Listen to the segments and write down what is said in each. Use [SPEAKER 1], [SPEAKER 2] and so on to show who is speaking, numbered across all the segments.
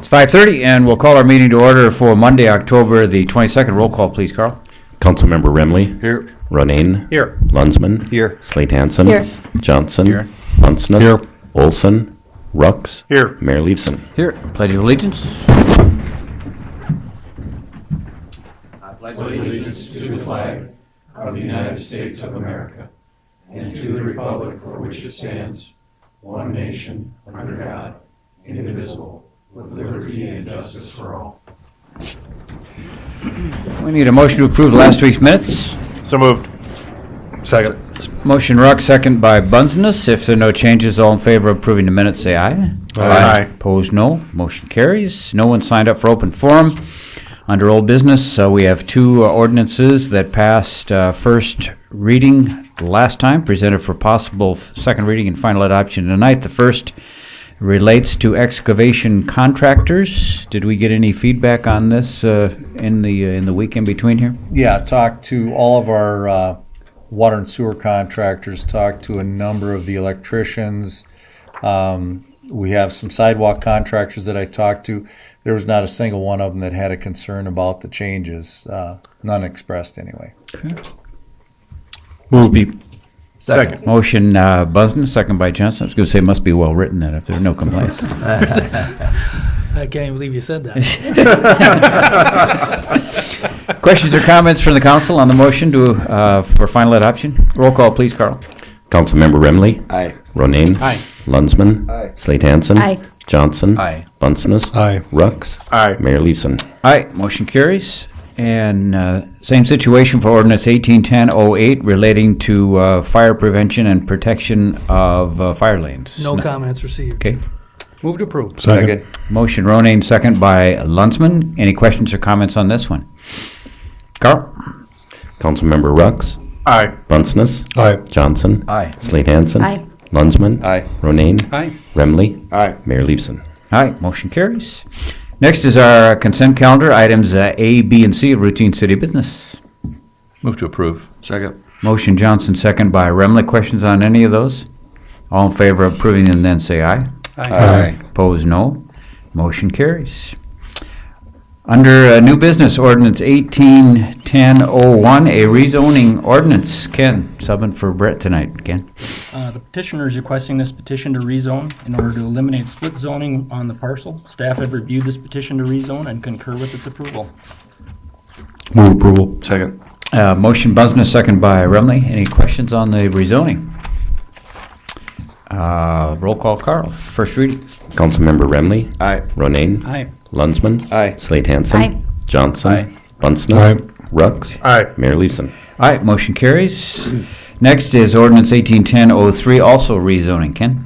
[SPEAKER 1] 5:30, and we'll call our meeting to order for Monday, October the 22nd. Roll call, please, Carl.
[SPEAKER 2] Councilmember Remley.
[SPEAKER 3] Here.
[SPEAKER 2] Ronayne.
[SPEAKER 3] Here.
[SPEAKER 2] Lunsman.
[SPEAKER 3] Here.
[SPEAKER 2] Slate Hansen.
[SPEAKER 4] Here.
[SPEAKER 2] Johnson.
[SPEAKER 1] Here.
[SPEAKER 2] Bunceness.
[SPEAKER 3] Here.
[SPEAKER 2] Olson. Rux.
[SPEAKER 3] Here.
[SPEAKER 2] Mayor Leifson.
[SPEAKER 1] Here. Pledge of Allegiance.
[SPEAKER 5] Allegiance to the flag of the United States of America and to the republic for which it stands, one nation, under God, indivisible, with liberty and justice for all.
[SPEAKER 1] We need a motion to approve last week's minutes.
[SPEAKER 3] So moved. Second.
[SPEAKER 1] Motion Ruck, second by Bunceness. If there are no changes, all in favor of approving the minutes, say aye.
[SPEAKER 3] Aye.
[SPEAKER 1] Opposed, no. Motion carries. No one signed up for open forum. Under old business, we have two ordinances that passed first reading last time, presented for possible second reading and final adoption tonight. The first relates to excavation contractors. Did we get any feedback on this in the week in between here?
[SPEAKER 6] Yeah, talked to all of our water and sewer contractors, talked to a number of the electricians. We have some sidewalk contractors that I talked to. There was not a single one of them that had a concern about the changes, none expressed anyway.
[SPEAKER 1] Must be
[SPEAKER 3] Second.
[SPEAKER 1] motion Busden, second by Johnson. I was going to say it must be well written then if there are no complaints.
[SPEAKER 4] I can't even believe you said that.
[SPEAKER 1] Questions or comments from the council on the motion for final adoption? Roll call, please, Carl.
[SPEAKER 2] Councilmember Remley.
[SPEAKER 3] Aye.
[SPEAKER 2] Ronayne.
[SPEAKER 3] Aye.
[SPEAKER 2] Lunsman.
[SPEAKER 3] Aye.
[SPEAKER 2] Slate Hansen.
[SPEAKER 4] Aye.
[SPEAKER 2] Johnson.
[SPEAKER 1] Aye.
[SPEAKER 2] Bunceness.
[SPEAKER 3] Aye.
[SPEAKER 2] Rux.
[SPEAKER 3] Aye.
[SPEAKER 2] Mayor Leifson.
[SPEAKER 1] Aye, motion carries. And same situation for ordinance 1810-08 relating to fire prevention and protection of fire lanes.
[SPEAKER 4] No comments received.
[SPEAKER 1] Okay.
[SPEAKER 3] Move to approve.
[SPEAKER 6] Second.
[SPEAKER 1] Motion Ronayne, second by Lunsman. Any questions or comments on this one? Carl?
[SPEAKER 2] Councilmember Rux.
[SPEAKER 3] Aye.
[SPEAKER 2] Bunceness.
[SPEAKER 3] Aye.
[SPEAKER 2] Johnson.
[SPEAKER 1] Aye.
[SPEAKER 2] Slate Hansen.
[SPEAKER 4] Aye.
[SPEAKER 2] Lunsman.
[SPEAKER 3] Aye.
[SPEAKER 2] Ronayne.
[SPEAKER 3] Aye.
[SPEAKER 2] Remley.
[SPEAKER 3] Aye.
[SPEAKER 2] Mayor Leifson.
[SPEAKER 1] Aye, motion carries. Next is our consent calendar, items A, B, and C of routine city business.
[SPEAKER 3] Move to approve. Second.
[SPEAKER 1] Motion Johnson, second by Remley. Questions on any of those? All in favor of approving them, then say aye.
[SPEAKER 3] Aye.
[SPEAKER 1] Opposed, no. Motion carries. Under new business, ordinance 1810-01, a rezoning ordinance. Ken, subbing for Brett tonight. Ken?
[SPEAKER 7] The petitioner is requesting this petition to rezone in order to eliminate split zoning on the parcel. Staff have reviewed this petition to rezone and concur with its approval.
[SPEAKER 3] Move approval. Second.
[SPEAKER 1] Motion Busness, second by Remley. Any questions on the rezoning? Roll call, Carl. First reading.
[SPEAKER 2] Councilmember Remley.
[SPEAKER 3] Aye.
[SPEAKER 2] Ronayne.
[SPEAKER 7] Aye.
[SPEAKER 2] Lunsman.
[SPEAKER 3] Aye.
[SPEAKER 2] Slate Hansen.
[SPEAKER 4] Aye.
[SPEAKER 2] Johnson.
[SPEAKER 1] Aye.
[SPEAKER 2] Bunceness.
[SPEAKER 3] Aye.
[SPEAKER 2] Rux.
[SPEAKER 3] Aye.
[SPEAKER 2] Mayor Leifson.
[SPEAKER 1] Aye, motion carries. Next is ordinance 1810-03, also rezoning. Ken?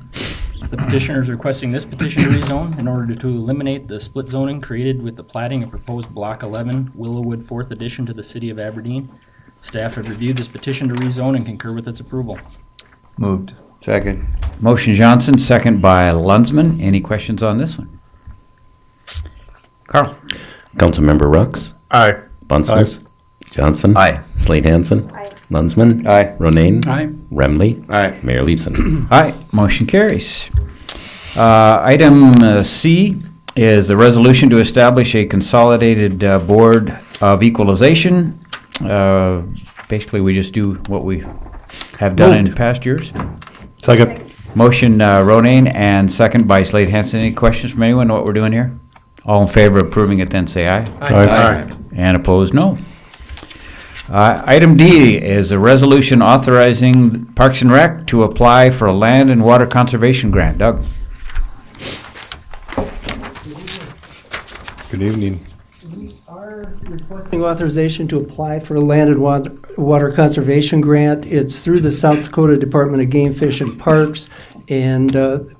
[SPEAKER 7] The petitioner is requesting this petition to rezone in order to eliminate the split zoning created with the platting of proposed Block 11 Willowwood 4th Addition to the City of Aberdeen. Staff have reviewed this petition to rezone and concur with its approval.
[SPEAKER 3] Moved. Second.
[SPEAKER 1] Motion Johnson, second by Lunsman. Any questions on this one? Carl?
[SPEAKER 2] Councilmember Rux.
[SPEAKER 3] Aye.
[SPEAKER 2] Bunceness. Johnson.
[SPEAKER 1] Aye.
[SPEAKER 2] Slate Hansen. Lunsman.
[SPEAKER 3] Aye.
[SPEAKER 2] Ronayne.
[SPEAKER 7] Aye.
[SPEAKER 2] Remley.
[SPEAKER 3] Aye.
[SPEAKER 2] Mayor Leifson.
[SPEAKER 1] Aye, motion carries. Item C is the resolution to establish a consolidated board of equalization. Basically, we just do what we have done in past years.
[SPEAKER 3] Second.
[SPEAKER 1] Motion Ronayne and second by Slate Hansen. Any questions from anyone on what we're doing here? All in favor of approving it, then say aye.
[SPEAKER 3] Aye.
[SPEAKER 1] And opposed, no. Item D is a resolution authorizing Parks and Rec to apply for a land and water conservation grant. Doug?
[SPEAKER 3] Good evening.
[SPEAKER 8] We are requesting authorization to apply for a land and water conservation grant. It's through the South Dakota Department of Game, Fish, and Parks, and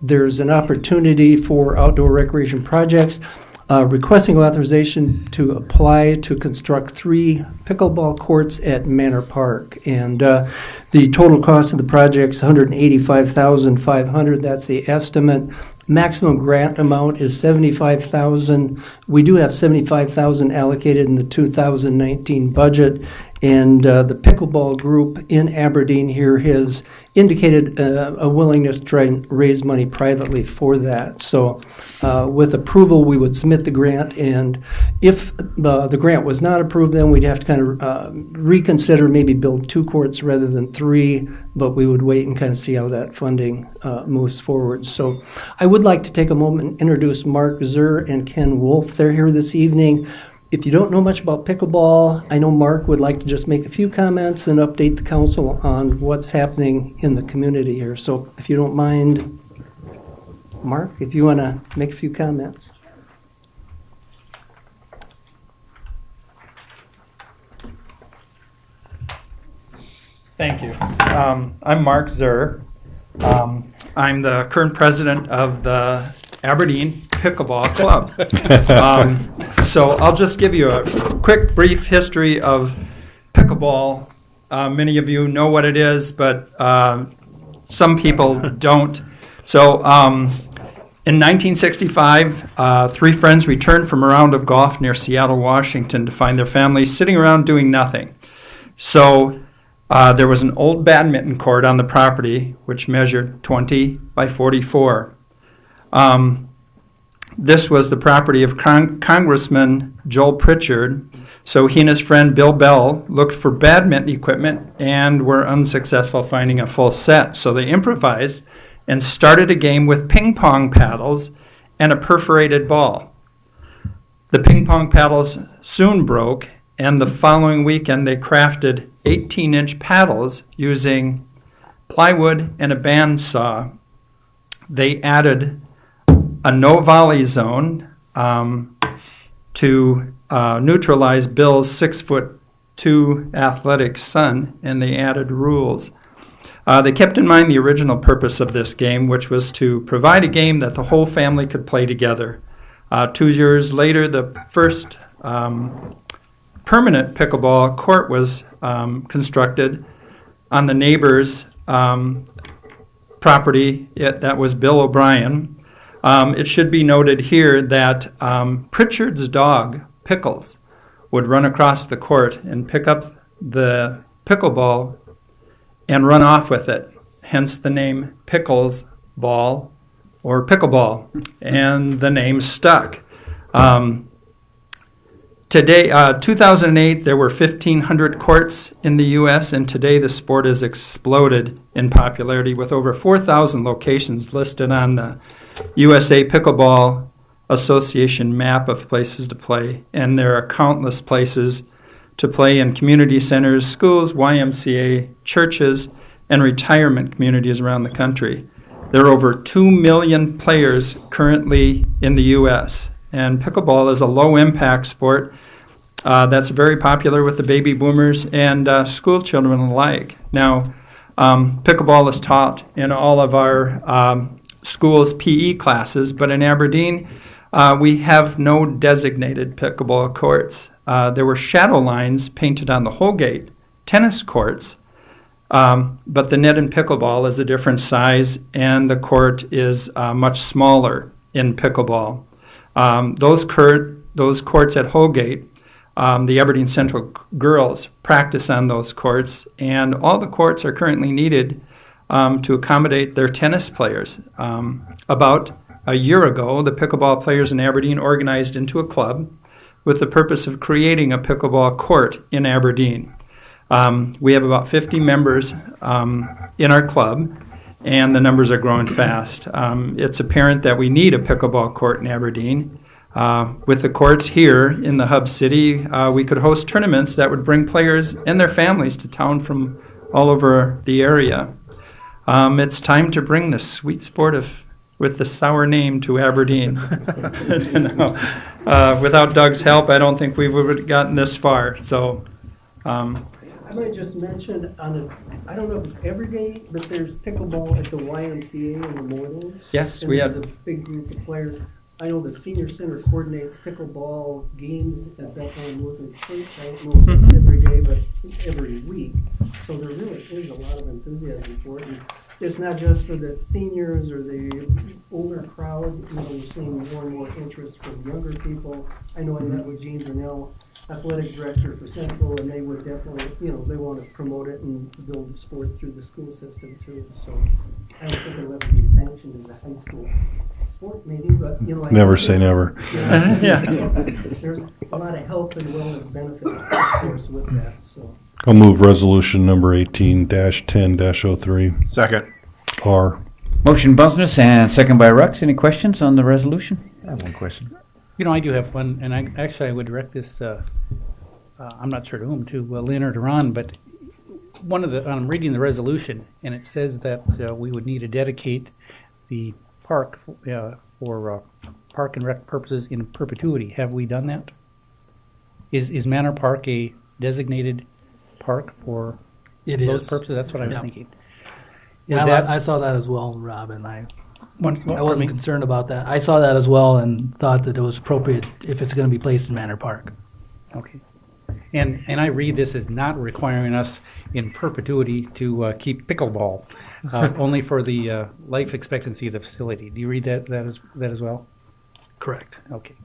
[SPEAKER 8] there's an opportunity for outdoor recreation projects. Requesting authorization to apply to construct 3 pickleball courts at Manor Park. And the total cost of the project is $185,500. That's the estimate. Maximum grant amount is $75,000. We do have $75,000 allocated in the 2019 budget, And the pickleball group in Aberdeen here has indicated a willingness to try and raise money privately for that. So with approval, we would submit the grant, and if the grant was not approved, then we'd have to kind of reconsider, maybe build 2 courts rather than 3, but we would wait and kind of see how that funding moves forward. So I would like to take a moment and introduce Mark Zur and Ken Wolf. They're here this evening. If you don't know much about pickleball, I know Mark would like to just make a few comments and update the council on what's happening in the community here. So if you don't mind, Mark, if you want to make a few comments.
[SPEAKER 9] Thank you. I'm Mark Zur. I'm the current president of the Aberdeen Pickleball Club. So I'll just give you a quick, brief history of pickleball. Many of you know what it is, but some people don't. So in 1965, 3 friends returned from a round of golf near Seattle, Washington to find their families sitting around doing nothing. So there was an old badminton court on the property which measured 20 by 44. This was the property of Congressman Joel Pritchard. So he and his friend Bill Bell looked for badminton equipment and were unsuccessful finding a full set. So they improvised and started a game with ping pong paddles and a perforated ball. The ping pong paddles soon broke, and the following weekend they crafted 18-inch paddles using plywood and a bandsaw. They added a no-volley zone to neutralize Bill's 6'2" athletic son, and they added rules. They kept in mind the original purpose of this game, which was to provide a game that the whole family could play together. 2 years later, the first permanent pickleball court was constructed on the neighbor's property. That was Bill O'Brien. It should be noted here that Pritchard's dog, Pickles, would run across the court and pick up the pickleball and run off with it, hence the name Pickles Ball or Pickleball, and the name stuck. Today, 2008, there were 1,500 courts in the U.S., and today the sport has exploded in popularity with over 4,000 locations listed on the USA Pickleball Association map of places to play, and there are countless places to play in community centers, schools, YMCA, churches, and retirement communities around the country. There are over 2 million players currently in the U.S., and pickleball is a low-impact sport that's very popular with the baby boomers and school children alike. Now, pickleball is taught in all of our schools' PE classes, but in Aberdeen, we have no designated pickleball courts. There were shadow lines painted on the Holgate tennis courts, but the net in pickleball is a different size, and the court is much smaller in pickleball. Those courts at Holgate, the Aberdeen Central girls practice on those courts, and all the courts are currently needed to accommodate their tennis players. About a year ago, the pickleball players in Aberdeen organized into a club with the purpose of creating a pickleball court in Aberdeen. We have about 50 members in our club, and the numbers are growing fast. It's apparent that we need a pickleball court in Aberdeen. With the courts here in the hub city, we could host tournaments that would bring players and their families to town from all over the area. It's time to bring the sweet sport with the sour name to Aberdeen. Without Doug's help, I don't think we would have gotten this far. So,
[SPEAKER 8] I might just mention, I don't know if it's every day, but there's pickleball at the YMCA in the mornings.
[SPEAKER 9] Yes,
[SPEAKER 8] and
[SPEAKER 9] we
[SPEAKER 8] there's
[SPEAKER 9] have.
[SPEAKER 8] a big group of players. I know the senior center coordinates pickleball games at Bethlehem Lutheran Church. I don't know if it's every day, but every week. So there really is a lot of enthusiasm for it. And it's not just for the seniors or the older crowd. You know, we're seeing more and more interest from younger people. I know I met with Gene Brunell, athletic director for Central, and they would definitely, you know, they want to promote it and build the sport through the school system too. So I don't think it'll ever be sanctioned as a high school sport, maybe, but you know, like
[SPEAKER 3] Never say never.
[SPEAKER 9] Yeah.
[SPEAKER 8] There's a lot of health and wellness benefits, of course, with that. So.
[SPEAKER 3] I'll move resolution number 18-10-03.
[SPEAKER 10] Second.
[SPEAKER 3] R.
[SPEAKER 1] Motion Busness and second by Rux. Any questions on the resolution?
[SPEAKER 10] I have one question.
[SPEAKER 7] You know, I do have one, and I would direct this, I'm not sure to whom, to Leonard or Ron, but I'm reading the resolution, and it says that we would need to dedicate the park for park and rec purposes in perpetuity. Have we done that? Is Manor Park a designated park for
[SPEAKER 4] It
[SPEAKER 7] those
[SPEAKER 4] is.
[SPEAKER 7] purposes? That's what I was
[SPEAKER 4] Yeah.
[SPEAKER 7] thinking.
[SPEAKER 4] Yeah,
[SPEAKER 7] Would that-
[SPEAKER 4] I saw that as well, Rob, and I
[SPEAKER 7] One-
[SPEAKER 4] wasn't concerned about that. I saw that as well and thought that it was appropriate if it's going to be placed in Manor Park.
[SPEAKER 7] Okay. And I read this as not requiring us in perpetuity to keep pickleball, only for the life expectancy of the facility. Do you read that as well?
[SPEAKER 4] Correct.
[SPEAKER 7] Okay.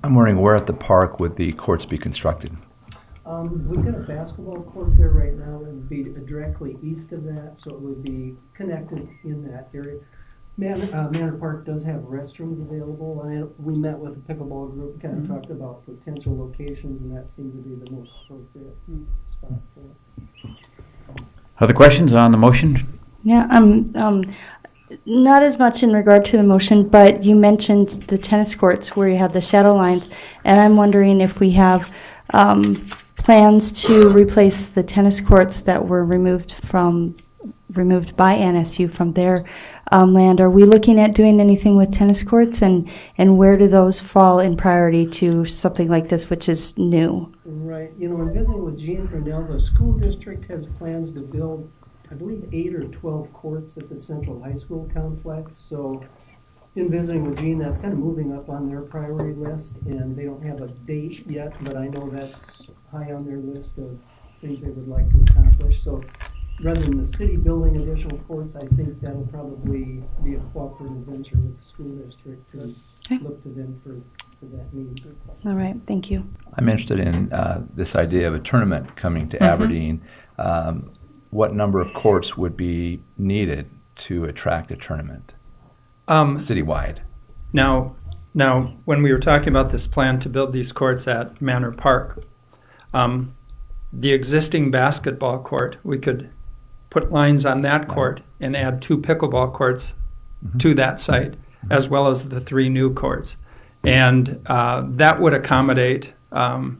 [SPEAKER 10] I'm wondering where at the park would the courts be constructed?
[SPEAKER 8] We've got a basketball court there right now. It would be directly east of that, so it would be connected in that area. Manor Park does have restrooms available, and we met with the pickleball group, kind of talked about potential locations, and that seemed to be the most appropriate spot for it.
[SPEAKER 1] Other questions on the motion?
[SPEAKER 11] Yeah, not as much in regard to the motion, but you mentioned the tennis courts where you have the shadow lines, and I'm wondering if we have plans to replace the tennis courts that were removed by NSU from their land. Are we looking at doing anything with tennis courts, and where do those fall in priority to something like this, which is new?
[SPEAKER 8] Right. You know, in visiting with Gene Brunell, the school district has plans to build, I believe, 8 or 12 courts at the Central High School complex. So in visiting with Gene, that's kind of moving up on their priority list, and they don't have a date yet, but I know that's high on their list of things they would like to accomplish. So rather than the city building additional courts, I think that'll probably be a cooperative venture with the school district to look to them for that need.
[SPEAKER 11] All right, thank you.
[SPEAKER 10] I'm interested in this idea of a tournament coming to Aberdeen. What number of courts would be needed to attract a tournament citywide?
[SPEAKER 9] Now, when we were talking about this plan to build these courts at Manor Park, the existing basketball court, we could put lines on that court and add 2 pickleball courts to that site, as well as the 3 new courts. And that would accommodate, that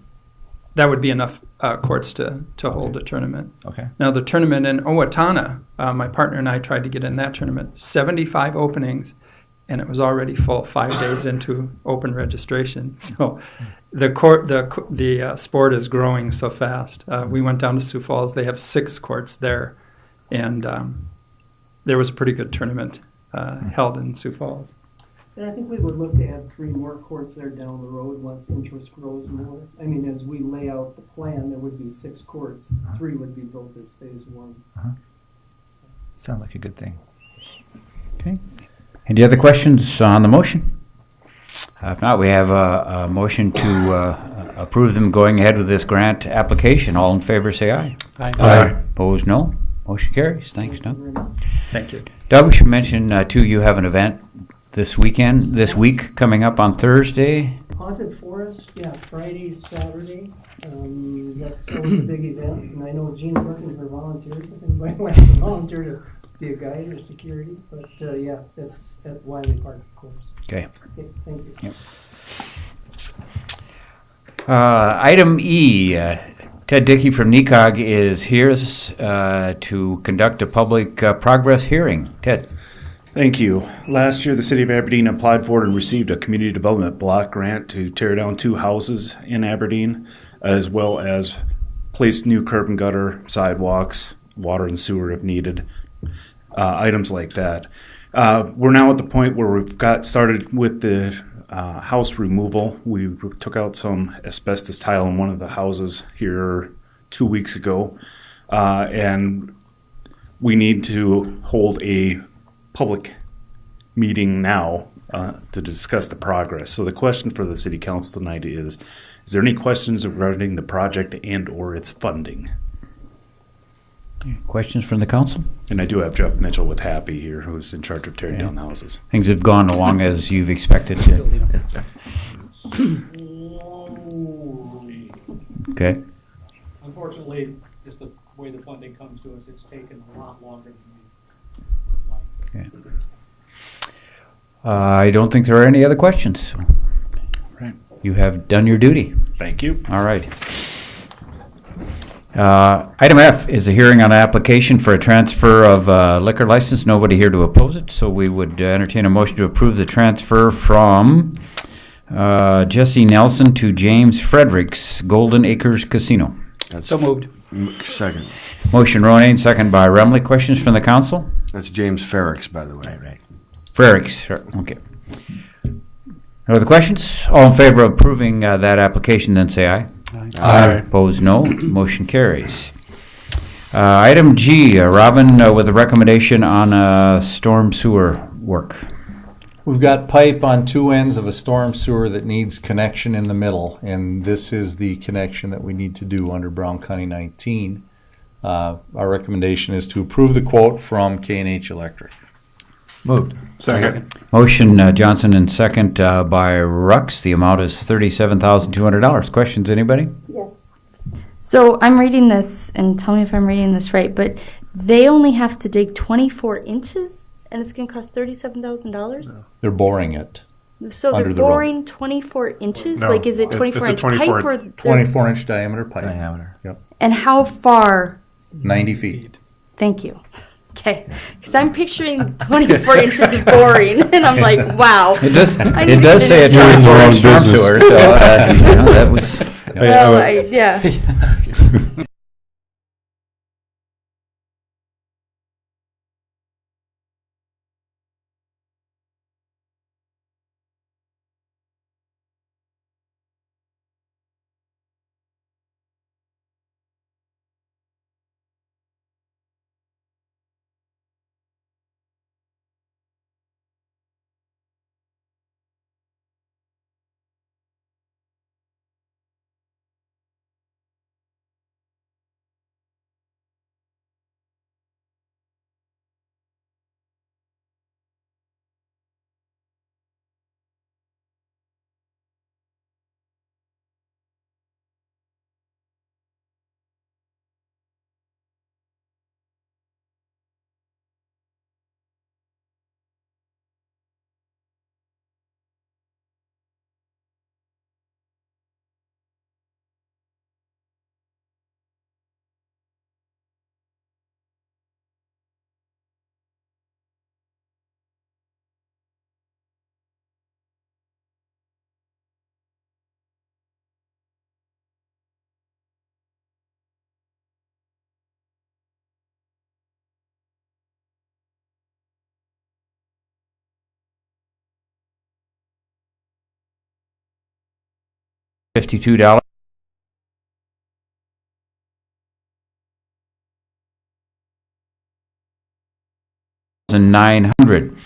[SPEAKER 9] would be enough courts to hold a tournament.
[SPEAKER 10] Okay.
[SPEAKER 9] Now, the tournament in Owatonna, my partner and I tried to get in that tournament, 75 openings, and it was already full 5 days into open registration. So the sport is growing so fast. We went down to Sioux Falls. They have 6 courts there, and there was a pretty good tournament held in Sioux Falls.
[SPEAKER 8] And I think we would look to add 3 more courts there down the road once interest grows more. I mean, as we lay out the plan, there would be 6 courts. 3 would be built as phase 1.
[SPEAKER 10] Sounds like a good thing.
[SPEAKER 1] Okay. Any other questions on the motion? If not, we have a motion to approve them going ahead with this grant application. All in favor, say aye.
[SPEAKER 3] Aye.
[SPEAKER 1] Opposed, no. Motion carries. Thanks, Doug.
[SPEAKER 9] Thank you.
[SPEAKER 1] Doug, we should mention, too, you have an event this week coming up on Thursday.
[SPEAKER 8] Haunted Forest, yeah, Friday, Saturday. That's always a big event, and I know Gene's looking for volunteers. If anybody wants to volunteer to be a guide or security, but yeah, that's at Wiley Park, of course.
[SPEAKER 1] Okay.
[SPEAKER 8] Thank you.
[SPEAKER 1] Yep. Item E, Ted Dickey from NECOG is here to conduct a public progress hearing. Ted.
[SPEAKER 12] Thank you. Last year, the City of Aberdeen applied for and received a community development block grant to tear down 2 houses in Aberdeen, as well as place new curb and gutter, sidewalks, water and sewer if needed, items like that. We're now at the point where we've got started with the house removal. We took out some asbestos tile in one of the houses here 2 weeks ago, and we need to hold a public meeting now to discuss the progress. So the question for the city council tonight is there any questions regarding the project and or its funding?
[SPEAKER 1] Questions from the council?
[SPEAKER 12] And I do have Jeff Mitchell with Happy here, who's in charge of tearing down the houses.
[SPEAKER 1] Things have gone along as you've expected. Okay.
[SPEAKER 13] Unfortunately, just the way the funding comes to us, it's taken a lot longer than we like.
[SPEAKER 1] Okay. I don't think there are any other questions.
[SPEAKER 12] Right.
[SPEAKER 1] You have done your duty.
[SPEAKER 12] Thank you.
[SPEAKER 1] All right. Item F is a hearing on an application for a transfer of liquor license. Nobody here to oppose it, so we would entertain a motion to approve the transfer from Jesse Nelson to James Fredericks, Golden Acres Casino.
[SPEAKER 7] So moved.
[SPEAKER 14] Second.
[SPEAKER 1] Motion Ronayne, second by Remley. Questions from the council?
[SPEAKER 14] That's James Fredericks, by the way.
[SPEAKER 1] Right. Fredericks, sure. Okay. No other questions? All in favor of approving that application, then say aye.
[SPEAKER 3] Aye.
[SPEAKER 1] Opposed, no. Motion carries. Item G, Robin with a recommendation on storm sewer work.
[SPEAKER 6] We've got pipe on two ends of a storm sewer that needs connection in the middle, and this is the connection that we need to do under Brown County 19. Our recommendation is to approve the quote from K&H Electric.
[SPEAKER 10] Moved.
[SPEAKER 14] Second.
[SPEAKER 1] Motion Johnson and second by Rux. The amount is $37,200. Questions, anybody?
[SPEAKER 11] Yes. So I'm reading this, and tell me if I'm reading this right, but they only have to dig 24 inches, and it's going to cost $37,000?
[SPEAKER 6] They're boring it.
[SPEAKER 11] So
[SPEAKER 6] Under
[SPEAKER 11] they're
[SPEAKER 6] the road.
[SPEAKER 11] boring 24 inches?
[SPEAKER 14] No,
[SPEAKER 11] Like, is it 24-inch pipe? Or
[SPEAKER 6] 24-inch diameter pipe.
[SPEAKER 10] Diameter.
[SPEAKER 6] Yep.
[SPEAKER 11] And how far?
[SPEAKER 6] 90 feet.
[SPEAKER 11] Thank you. Okay, because I'm picturing 24 inches of boring, and I'm like, wow.
[SPEAKER 1] It does.
[SPEAKER 11] I
[SPEAKER 1] It
[SPEAKER 11] need
[SPEAKER 1] does
[SPEAKER 11] to
[SPEAKER 1] say a
[SPEAKER 11] finish
[SPEAKER 3] You're in the
[SPEAKER 1] 24-inch
[SPEAKER 3] wrong
[SPEAKER 1] storm
[SPEAKER 3] business.
[SPEAKER 1] sewer. So that was.
[SPEAKER 11] Well, yeah.
[SPEAKER 1] $52. And 900.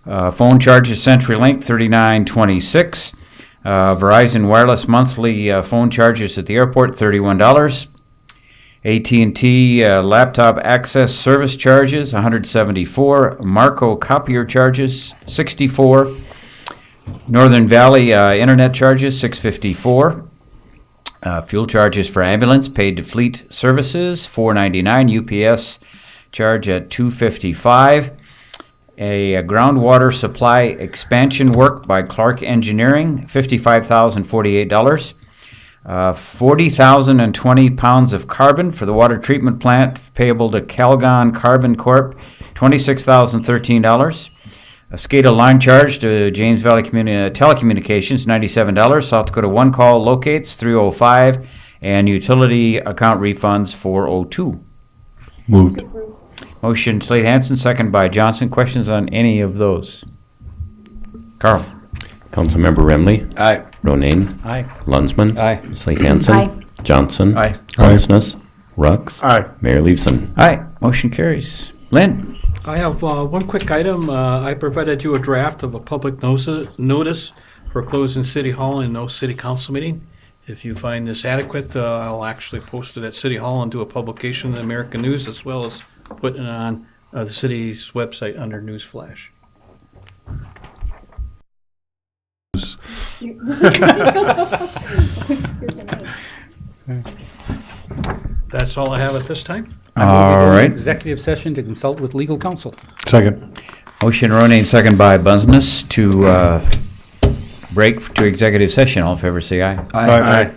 [SPEAKER 1] Phone charges CenturyLink $39.26. Verizon Wireless monthly phone charges at the airport $31. AT&T laptop access service charges $174. Marco copier charges $64. Northern Valley internet charges $654. Fuel charges for ambulance paid to fleet services $4.99. UPS charge at $2.55. A groundwater supply expansion work by Clark Engineering $55,048. 40,020 pounds of carbon for the water treatment plant payable to Calgon Carbon Corp. $26,013. A SCADA line charge to James Valley Telecommunications, $97. South Dakota One Call locates, $305. And utility account refunds, $402.
[SPEAKER 3] Moved.
[SPEAKER 1] Motion Slade Hansen, second by Johnson. Questions on any of those? Carl.
[SPEAKER 2] Councilmember Remley.
[SPEAKER 14] Aye.
[SPEAKER 2] Ronayne.
[SPEAKER 1] Aye.
[SPEAKER 2] Lunsman.
[SPEAKER 6] Aye.
[SPEAKER 2] Slade Hansen.
[SPEAKER 11] Aye.
[SPEAKER 2] Johnson.
[SPEAKER 10] Aye.
[SPEAKER 2] Holsness. Rux.
[SPEAKER 3] Aye.
[SPEAKER 2] Mayor Leveson.
[SPEAKER 1] Aye, motion carries. Lynn?
[SPEAKER 13] I have one quick item. I provided you a draft of a public notice for closing City Hall and no City Council meeting. If you find this adequate, I'll actually post it at City Hall and do a publication in the American News, as well as putting it on the city's website under News Flash. That's all I have at this time.
[SPEAKER 1] All right.
[SPEAKER 15] Executive session to consult with legal counsel.
[SPEAKER 3] Second.
[SPEAKER 1] Motion Ronayne, second by Business to break to executive session. All in favor, say aye.
[SPEAKER 10] Aye.
[SPEAKER 3] Aye.